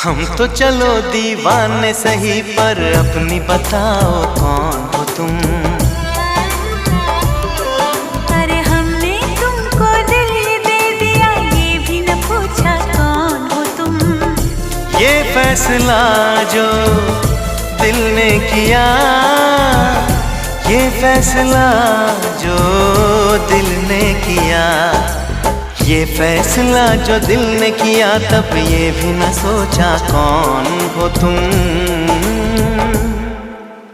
हम तो चलो दीवाने सही, पर अपनी बताओ कौन हो तुम। अरे हमने तुमको दिल दे दिया, ये भी न पूछा कौन हो तुम। ये फैसला जो दिल ने किया, ये फैसला जो दिल ने किया, ये फैसला जो दिल ने किया, तब ये भी न सोचा कौन हो तुम।